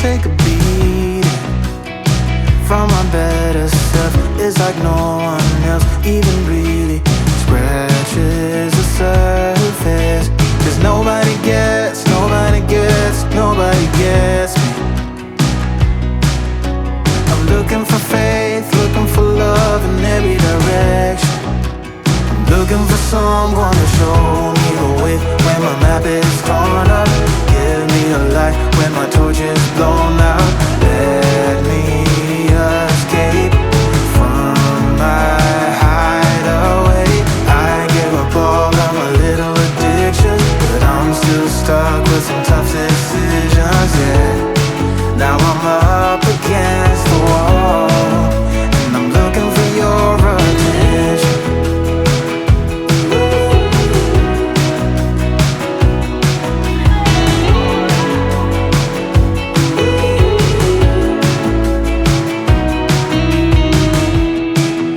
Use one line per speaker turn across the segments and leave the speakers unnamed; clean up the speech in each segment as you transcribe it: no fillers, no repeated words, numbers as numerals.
take a beat from my better self. It's like no one else even really scratches the surface. 'Cause nobody gets me. I'm looking for faith, looking for love in every direction. I'm looking for someone to show me the way when my map is torn up. Give me a light when my torch is blown out. Let me escape from my hideaway. I give up all of my little addictions, but I'm still stuck with some tough decisions, yeah. Now I'm up against the wall, and I'm looking for your attention.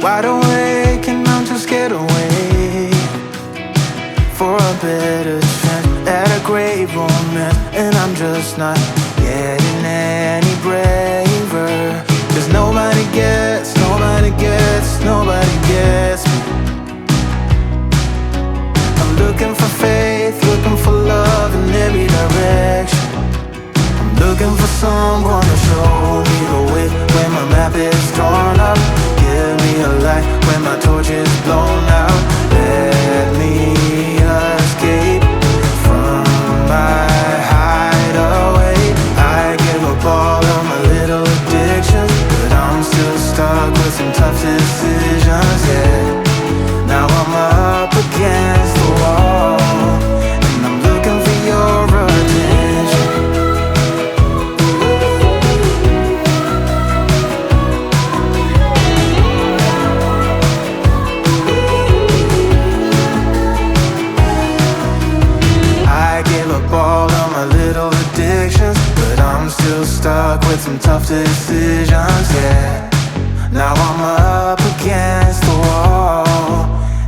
Wide awake and I'm too scared away for a better chance at a great romance, and I'm just not getting any braver. 'Cause nobody gets me. I'm looking for faith, looking for love in every direction. I'm looking for someone to show me the way when my map is torn up. Give me a light when my torch is blown out. Let me escape from my hideaway. I give up all of my little addictions, but I'm still stuck with some tough decisions, yeah. Now I'm up against the wall, and I'm looking for your attention. I give up all of my little addictions, but I'm still stuck with some tough decisions, yeah. Now I'm up against the wall,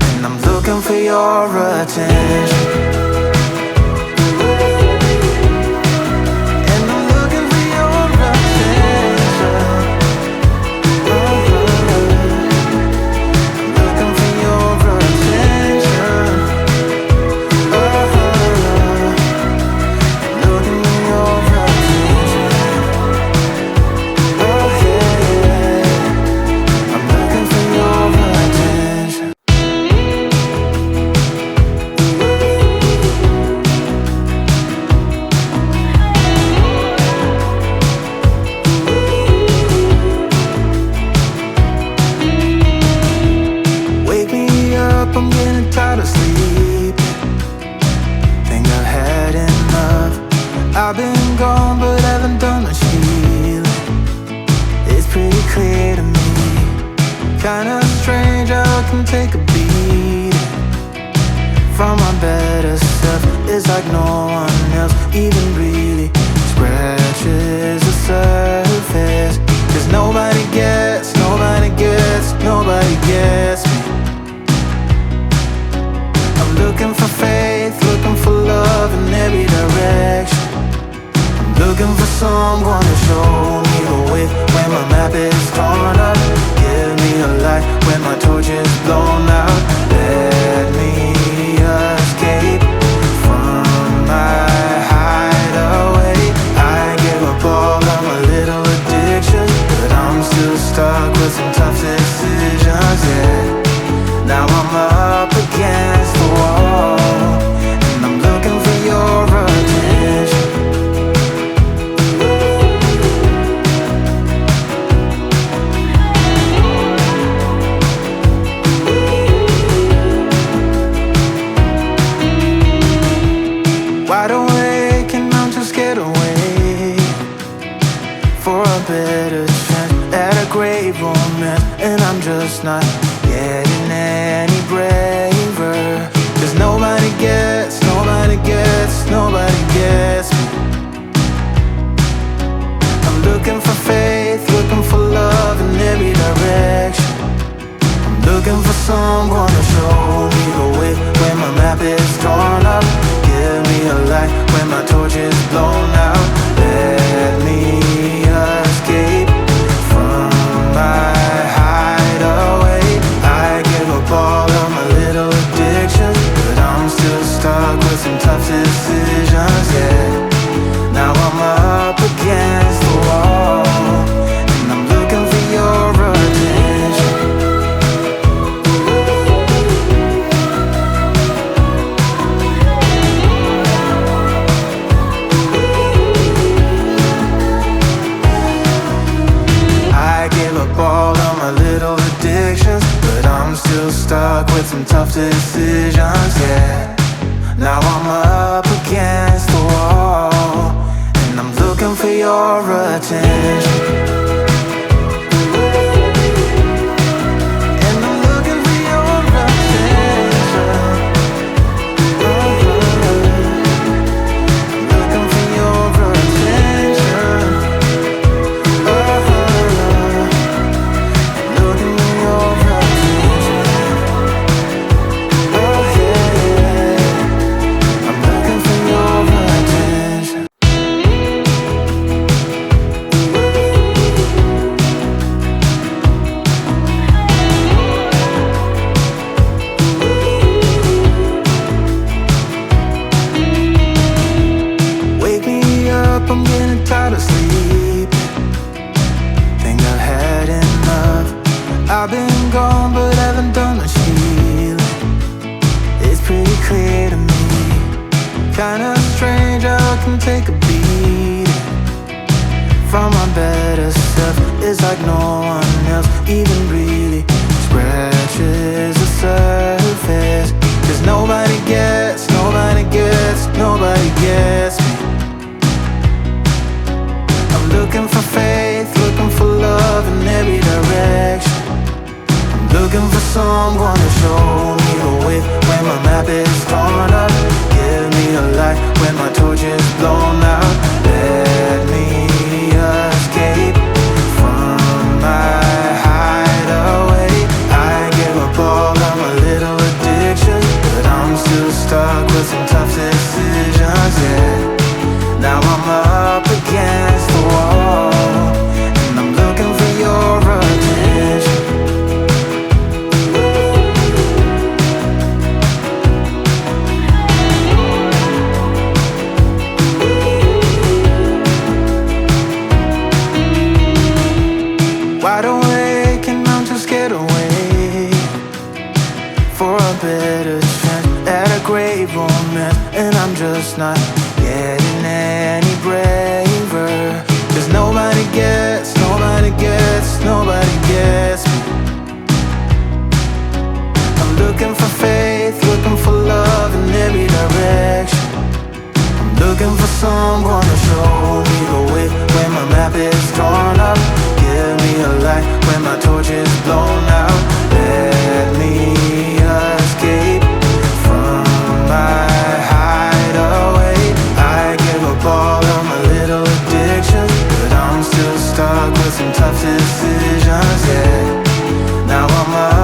and I'm looking for your attention. And I'm looking for your attention. Looking for your attention. Looking for your attention. Oh yeah, I'm looking for your attention. Wake me up, I'm getting tired of sleeping. Think I've had enough. I've been gone, but haven't done much healing. It's pretty clear to me. Kinda strange how I can take a beat from my better self. It's like no one else even really scratches the surface. 'Cause nobody gets me. I'm looking for faith, looking for love in every direction. I'm looking for someone to show me the way when my map is torn up. Give me a light when my torch is blown out. Let me escape from my hideaway. I give up all of my little addictions, but I'm still stuck with some tough decisions, yeah. Now I'm up against the wall, and I'm looking for your attention. Wide awake and I'm too scared away for a better chance at a great romance, and I'm just not getting any braver. 'Cause nobody gets me. I'm looking for faith, looking for love in every direction. I'm looking for someone to show me the way when my map is torn up. Give me a light when my torch is blown out. Let me some tough decisions, yeah. Now I'm up against the wall, and I'm looking for your attention. I'm getting tired of sleeping. Think I've had enough. I've been gone but haven't done much healing. It's pretty clear to me, kinda strange how I can take a beating from my better self. It's like no one else even really scratches the surface. 'Cause nobody gets me. Looking for faith, looking for love in every direction. I'm looking for someone to show me the way when my map is torn up. Give me a light when my torch is blown out. Let me escape from my hideaway. I give up all of my little addictions, but I'm still stuck with some tough decisions, yeah. Now I'm up against the wall, and I'm looking for your attention. Wide awake and I'm too scared to wait for a better chance at a great romance, and I'm just not getting any braver. 'Cause nobody gets me. I'm looking for faith, looking for love in every direction. I'm looking for someone to show me the way when my map is torn up. Give me a light when my torch is blown out. Let me escape from my hideaway. I give up all of my little addictions, but I'm still stuck with some tough decisions, yeah. Now I'm up